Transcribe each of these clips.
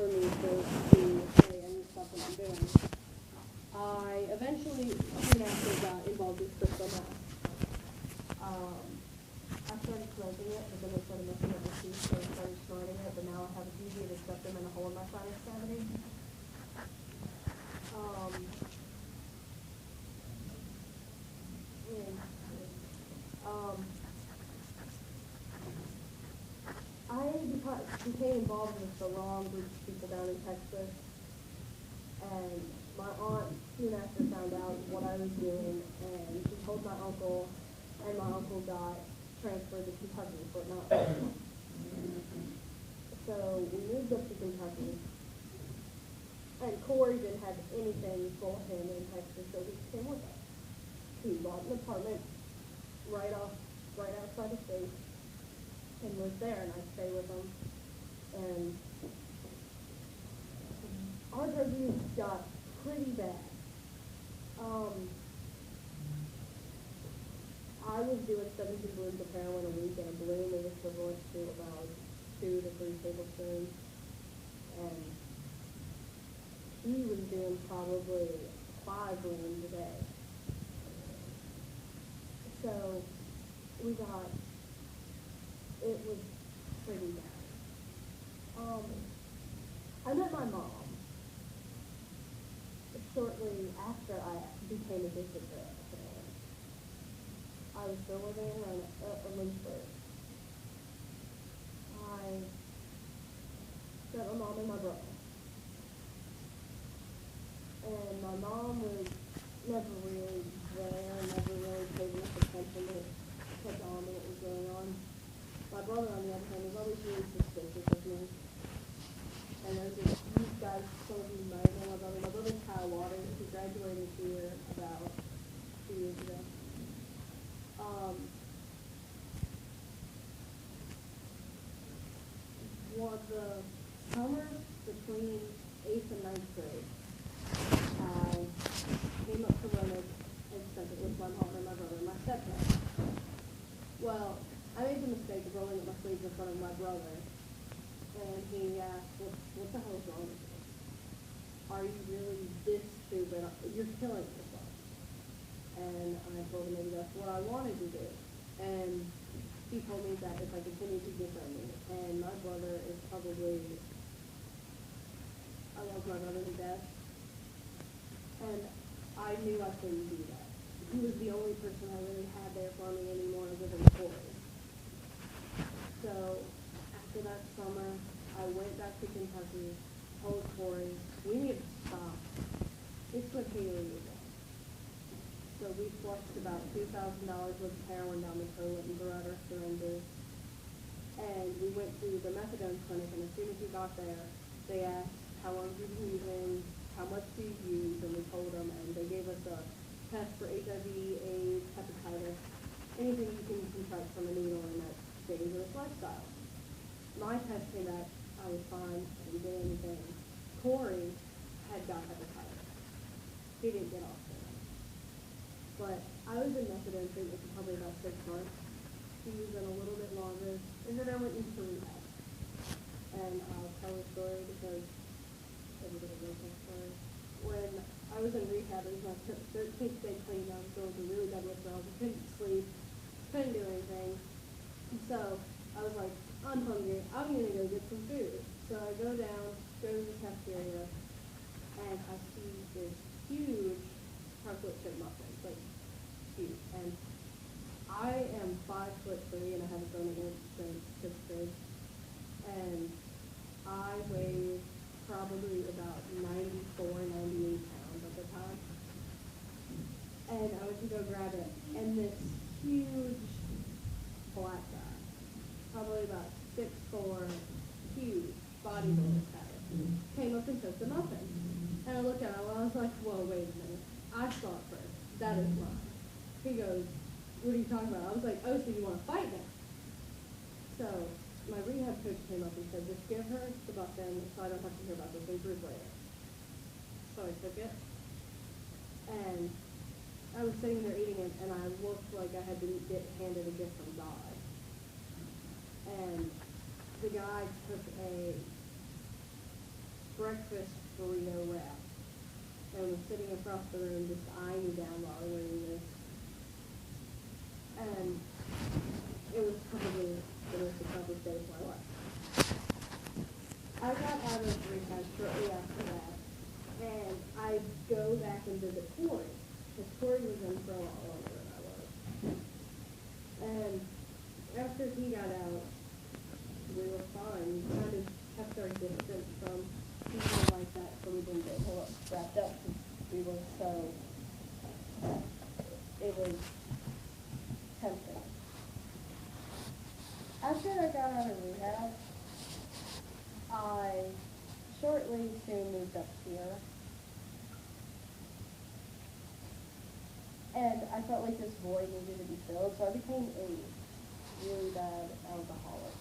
me to say any stuff that I'm doing. I eventually, soon after, got involved with crystal meth. I started smoking it, but then I started messing up my teeth, so I started snorting it, but now I have a deviated septum and a hole in my sinus cavity. I became involved with the wrong group of people down in Texas, and my aunt soon after found out what I was doing, and she told my uncle, and my uncle got transferred to Kentucky for not. So we moved up to Kentucky, and Corey didn't have anything for him in Texas, so he came with us. He bought an apartment right outside the state, and lived there, and I'd stay with him. And our drug use got pretty bad. I was doing 17 balloons of heroin a week, and a balloon is equivalent to about 2 to 3 tablespoons. And he was doing probably 5 balloons a day. So it was pretty bad. I met my mom shortly after I became addicted to heroin. I was still living in Lynchburg. I met my mom and my brother. And my mom was never really there, never really paid enough attention to catch on to what was going on. My brother, on the other hand, was always really suspicious of me. And there's this huge guy, some of you might know my brother. My brother's Kyle Waters. He graduated here about 2 years ago. The summer between 8th and 9th grade, I came up to Roanoke and spent it with my mom and my brother and my stepdad. Well, I made the mistake of rolling up my sleeves in front of my brother, and he asked, what the hell is wrong with you? Are you really this stupid? You're killing yourself. And I told him maybe that's what I wanted to do. And he told me that if I continued to give me, and my brother is probably, I love my brother to death, and I knew I couldn't do that. He was the only person I really had there for me anymore other than Corey. So after that summer, I went back to Kentucky, told Corey, we need to stop. It's what Haley was on. So we flushed about $2,000 worth of heroin down the toilet and threw out our syringes. And we went to the methadone clinic, and as soon as we got there, they asked, how long have you been using, how much do you use, and we told them, and they gave us a test for HIV, AIDS, hepatitis, anything you can contract from a needle in that dangerous lifestyle. My test came back, I was fine, I didn't get anything. Corey had got hepatitis. He didn't get off there. But I was in methadone treatment for probably about 6 months. He was in a little bit longer, and then I went into rehab. And I'll tell the story because everybody knows that story. When I was in rehab, it was my 13th day clean. I was going through really bad withdrawals. I couldn't sleep, couldn't do anything. So I was like, I'm hungry. I'm going to go get some food. So I go down, go to the cafeteria, and I see this huge chocolate chip muffin, like huge. And I am 5'3", and I haven't grown an inch since 6th grade. And I weighed probably about 94, 98 pounds at the time. And I went to go grab it, and this huge black guy, probably about 6'4", huge bodybuilder guy, came up and took the muffin. And I looked at him, and I was like, whoa, wait a minute. I saw it first. That is mine. He goes, what are you talking about? I was like, oh, so you want to fight now? So my rehab coach came up and said, just give her the muffin so I don't have to hear about this in group later. So I took it, and I was sitting there eating it, and I looked like I had been handed a gift from God. And the guy took a breakfast burrito wrap and was sitting across the room just eyeing me down while I was eating this. And it was probably the most accomplished day of my life. I got out of rehab shortly after that, and I go back and visit Corey, because Corey was in for a lot longer than I was. And after he got out, we were fine. We kind of kept our distance from people like that, so we didn't get wrapped up, because we were so, it was tempting. After I got out of rehab, I shortly soon moved up here. And I felt like this void needed to be filled, so I became a really bad alcoholic.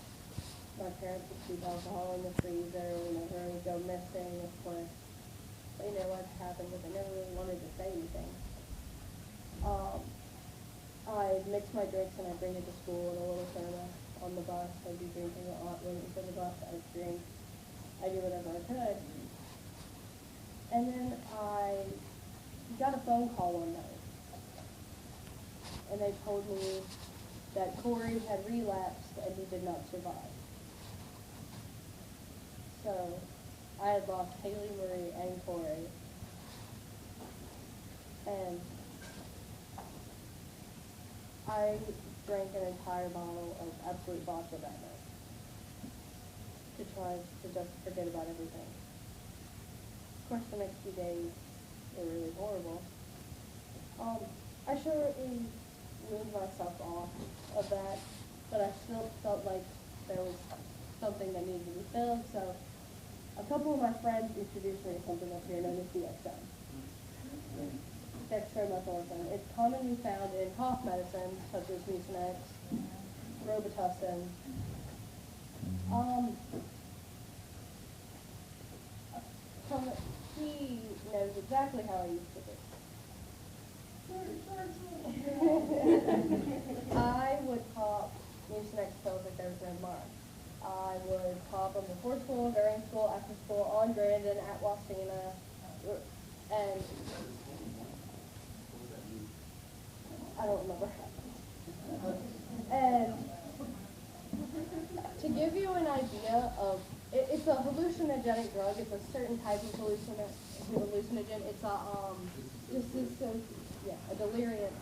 My parents would keep alcohol in the freezer whenever I would go missing, of course. They know what happened, but they never really wanted to say anything. I'd mix my drinks and I'd bring it to school in a little thermos on the bus. I'd be drinking a lot, waiting for the bus. I'd drink. I do whatever I could. And then I got a phone call one night. And they told me that Corey had relapsed and he did not survive. So I had lost Haley Marie and Corey. And I drank an entire bottle of Absolute vodka that night to try to just forget about everything. Of course, the next few days were really horrible. I shortly weaned myself off of that, but I still felt like there was something that needed to be filled, so a couple of my friends introduced me to something up here known as DXM. Dextromethorphan. It's commonly found in cough medicines such as Mucinex, Robitussin. He knows exactly how I used to be. I would pop Mucinex pills like there was no tomorrow. I would pop them before school, during school, after school, on Grandin, at Wasena, and I don't remember. And to give you an idea of, it's a hallucinogenic drug. It's a certain type of hallucinogen. It's a delirium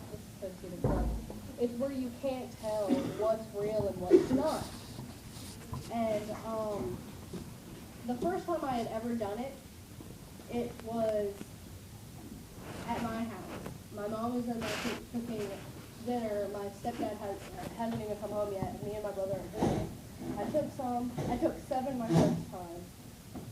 dissociative drug. It's where you can't tell what's real and what's not. And the first time I had ever done it, it was at my house. My mom was in there cooking dinner. My stepdad hasn't even come home yet. Me and my brother are cooking. I took 7 my first time.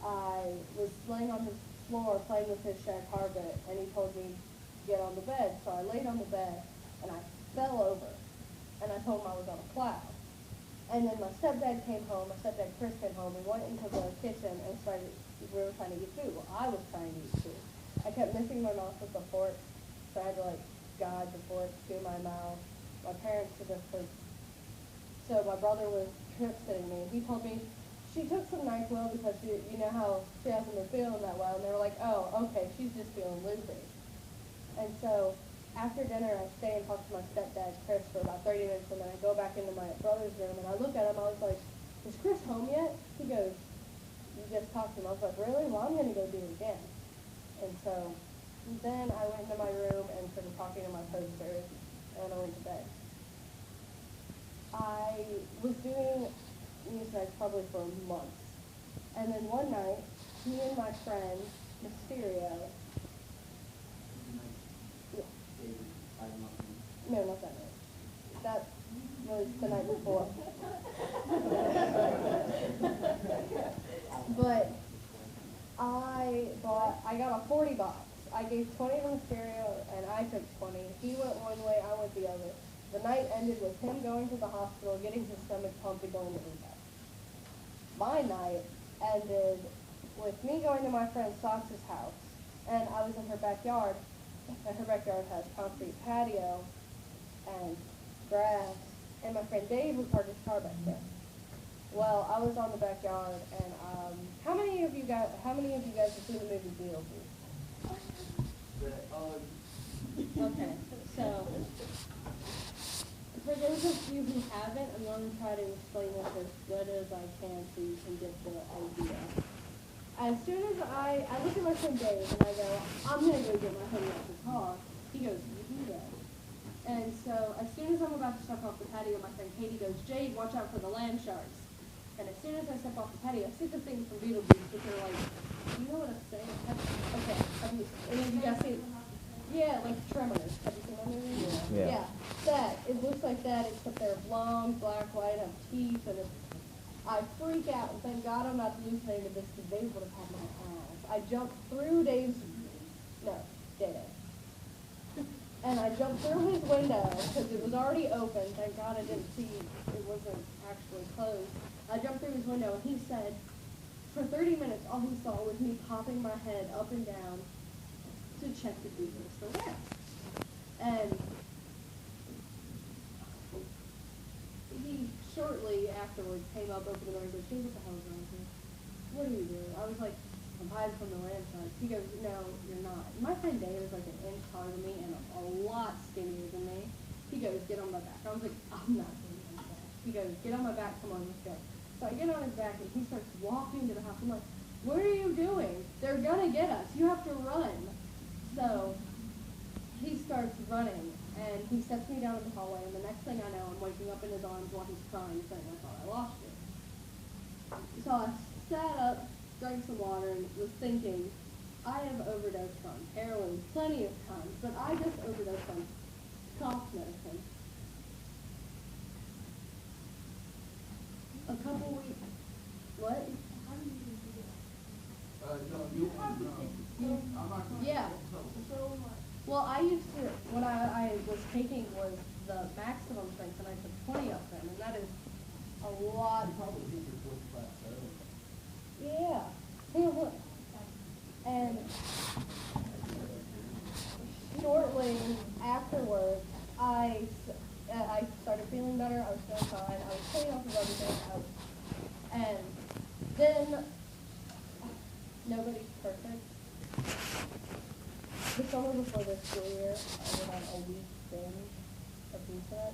I was laying on his floor playing with his shag carpet, and he told me to get on the bed. So I laid on the bed, and I fell over, and I told him I was on a cloud. And then my stepdad came home, my stepdad Chris came home, and went into the kitchen and we were trying to eat food. Well, I was trying to eat food. I kept missing my mouth with the fork, so I had to guide the fork to my mouth. My parents were just so my brother was trip-sitting me. He told me she took some NyQuil because you know how she hasn't been feeling that well, and they were like, oh, okay, she's just feeling loopy. And so after dinner, I stay and talk to my stepdad, Chris, for about 30 minutes, and then I go back into my brother's room, and I look at him, I was like, is Chris home yet? He goes, you just talked to him. I was like, really? Well, I'm going to go do it again. And so then I went into my room and started talking to my posters, and I went to bed. I was doing Mucinex probably for months. And then one night, me and my friend, Mysterio, no, not that night. That was the night before. But I got a 40 box. I gave 20 to Mysterio, and I took 20. He went one way, I went the other. The night ended with him going to the hospital, getting his stomach pumped, and going to rehab. My night ended with me going to my friend Sox's house, and I was in her backyard, and her backyard has concrete patio and grass, and my friend Dave would park his car back there. Well, I was on the backyard, and How many of you guys have seen the movie Beetlejuice? Okay, so for those of you who haven't, I'm going to try to explain this as good as I can so you can get the idea. As soon as I look at my friend Dave and I go, I'm going to go get my hoodie off the car, he goes, you do that. And so as soon as I'm about to step off the patio, my friend Katie goes, Jade, watch out for the land sharks. And as soon as I step off the patio, I see the things from Beetlejuice, which are like, do you know what I'm saying? Okay, any of you guys seen? Yeah, like Tremors. Have you seen that movie? Yeah. That. It looks like that, except they're long, black, white, have teeth, and I freak out, and thank God I'm not hallucinating this, because Dave would have had my ass. I jumped through Dave. And I jumped through his window, because it was already open. Thank God I didn't see it wasn't actually closed. I jumped through his window, and he said, for 30 minutes, all he saw was me popping my head up and down to check the food was still there. And he shortly afterwards came up, opened the door, and goes, "Jay, what the hell is wrong with you? What are you doing?" I was like, "I'm hiding from the land sharks." He goes, "No, you're not." My friend Dave is like an inch taller than me and a lot skinnier than me. He goes, "Get on my back." I was like, "I'm not getting on my back." He goes, "Get on my back, come on, let's go." So I get on his back and he starts walking to the house. I'm like, "What are you doing? They're gonna get us. You have to run." So he starts running and he sets me down in the hallway, and the next thing I know, I'm waking up in his arms while he's crying, saying, "I thought I lost you." So I sat up, drank some water, and was thinking, I have overdosed on heroin plenty of times, but I just overdosed on cough medicine. A couple weeks. What? Yeah. Well, I used to, what I was taking was the maximum strength, and I took 20 of them, and that is a lot. Yeah. Hey, look. And shortly afterwards, I started feeling better. I was feeling fine. I was clean off of everything. And then, nobody's perfect. The summer before this school year, I went on a week binge of reset.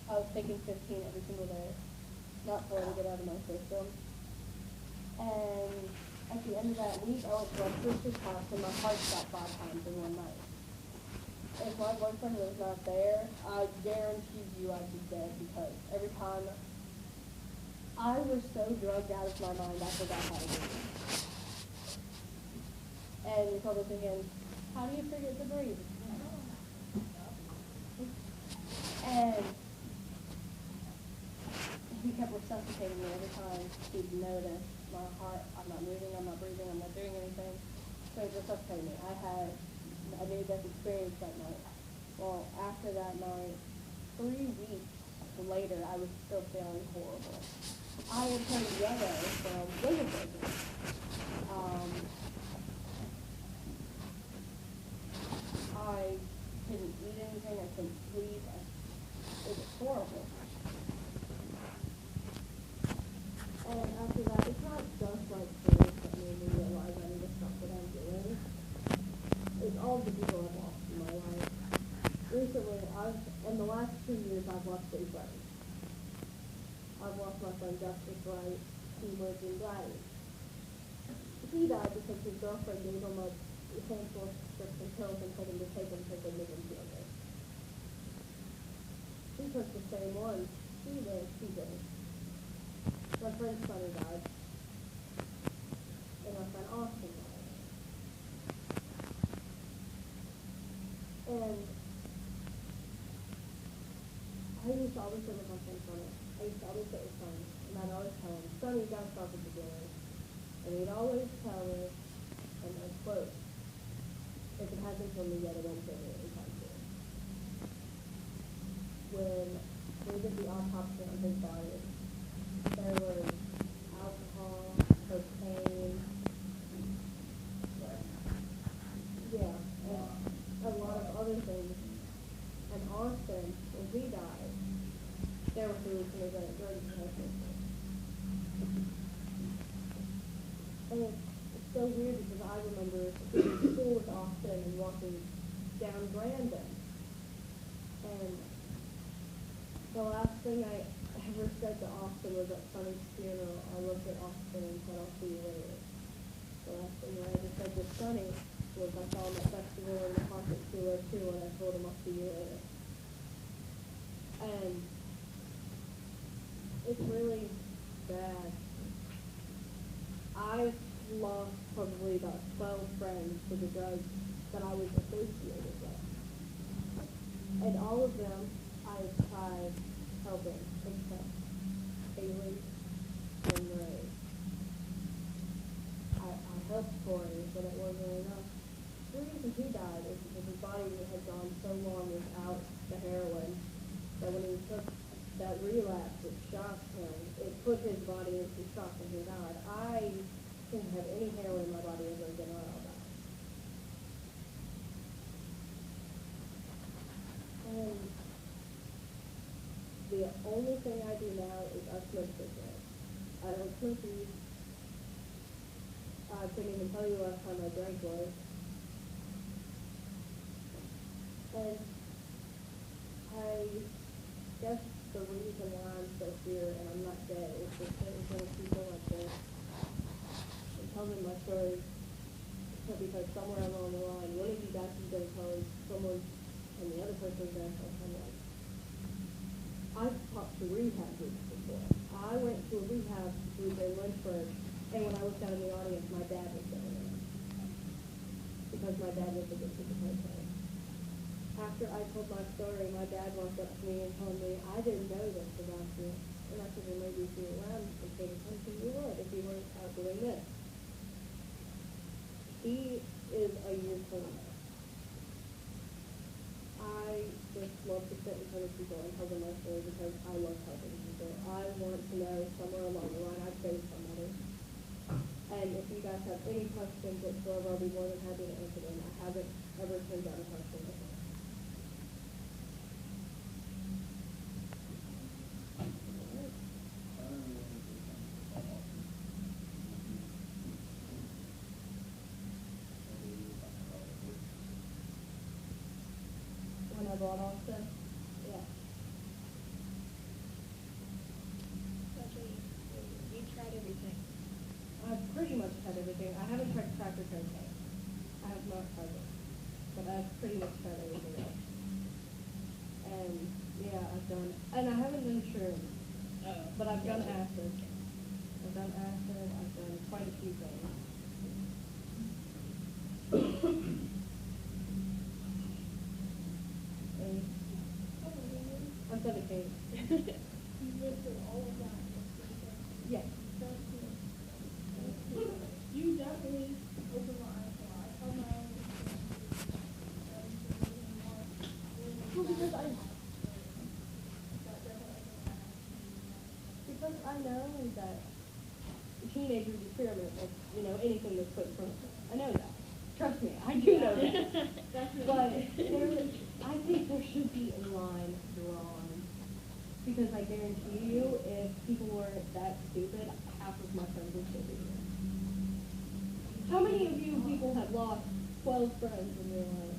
I was taking 15 every single day, not for to get out of my system. And at the end of that week, I went to my sister's house, and my heart stopped 5 times in one night. If my boyfriend was not there, I guarantee you I'd be dead, because every time I was so drugged out of my mind, I forgot how to breathe. And you're probably thinking, how do you forget to breathe? And he kept resuscitating me every time he'd notice my heart, I'm not moving, I'm not breathing, I'm not doing anything. So he resuscitated me. I had a near-death experience that night. Well, after that night, 3 weeks later, I was still feeling horrible. I had turned yellow from liver breaking. I couldn't eat anything, I couldn't sleep, it was horrible. And after that, it's not just like food that made me realize I need to stop what I'm doing. It's all the people I've lost in my life. Recently, in the last 2 years, I've lost 3 friends. I've lost my friend Justice Wright, who lived in Gladys. He died because his girlfriend gave him a handful of prescription pills and told him to take them because they made him feel good. She took the same one. She didn't. My friend Sonny died. And my friend Austin died. And I used to always sit with my friend Sonny. I used to always sit with Sonny. And I'd always tell him, "Sonny, you gotta stop at the beginning." And he'd always tell me, and I quote, "If it hasn't killed me yet, it won't kill me anytime soon." When we did the autopsy on his body, there was alcohol, cocaine, yeah, and a lot of other things. And Austin, when he died, there were hallucinogens during the And it's so weird because I remember being in school with Austin and walking down Brandon. And the last thing I ever said to Austin was at Sonny's funeral. I looked at Austin and said, I'll see you later. The last thing I ever said to Sonny was I saw him at festival in the pocket 202 and I told him I'll see you later. And it's really bad. I've lost probably about 12 friends to the drugs that I was associated with. And all of them I've tried helping except Haley and Ray. I helped Corey, but it wasn't enough. The reason he died is because his body had gone so long without the heroin that when he took that relapse, it shocked him. It put his body into shock and he died. I didn't have any heroin in my body ever again when I died. And the only thing I do now is I smoke cigarettes. I don't smoke weed. I couldn't even tell you last time I drank was. And I guess the reason why I'm still here and I'm not dead is for certain kind of people like this and tell them my story. So because somewhere along the line, one of you guys is going to tell someone and the other person is going to tell someone. I've talked to rehab groups before. I went to a rehab group in Lynchburg, and when I looked out in the audience, my dad was there. Because my dad was addicted to cocaine. After I told my story, my dad walked up to me and told me, I didn't know this about you. And I said, well, maybe if you were around and paid attention, you would, if you weren't out doing this. He is a year cleaner. I just love to sit in front of people and tell them my story because I love helping people. I want to know somewhere along the line I've saved somebody. And if you guys have any questions whatsoever, I'll be more than happy to answer them. I haven't ever turned down a question before. When I bought Austin? Yeah. You tried everything. I've pretty much tried everything. I haven't tried crack or cocaine. I have not tried it. But I've pretty much tried everything else. And, yeah, I've done, and I haven't done shrooms. But I've done acid. I've done acid. I've done quite a few things. And I'm 17. You lived through all of that. Yes. You definitely opened my eyes a lot. I told my own Well, because I know that teenagers experiment with, anything that's put in front of them. I know that. Trust me, I do know that. But I think there should be a line drawn. Because I guarantee you, if people weren't that stupid, half of my friends would still be here. How many of you people have lost 12 friends in your life?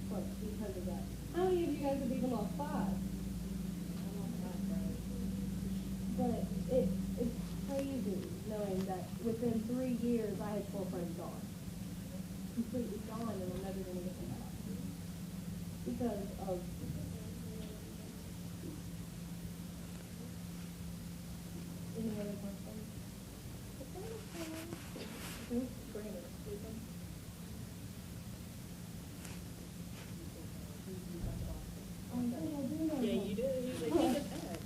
What, because of that? How many of you guys have even lost 5? But it's crazy knowing that within 3 years I had 4 friends gone. Completely gone, and I'm never going to get them back. Because of any other questions? Yeah, you do. They take it back.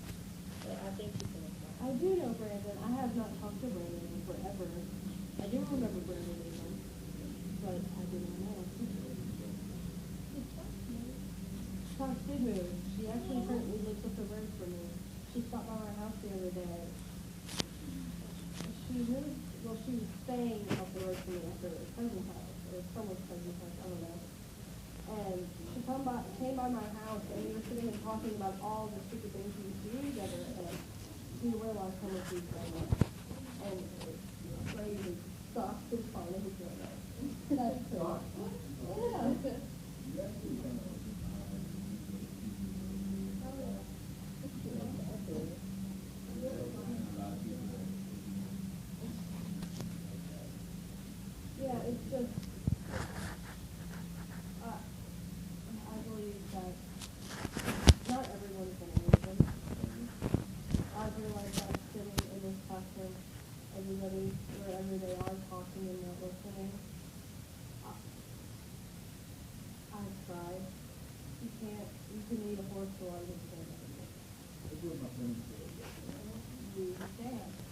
But I think you can. I do know Brandon. I have not talked to Brandon in forever. I do remember Brandon even, but I didn't know. Tosh did move. She actually currently lives up the road from me. She stopped by my house the other day. She moved, well, she was staying up the road from me at her cousin's house, or someone's cousin's house, I don't know. And she came by my house, and we were sitting and talking about all the stupid things we used to do together, and we realized how much we've done. And it's crazy. to need a horse store, I was going to. That's what my friend said. We understand.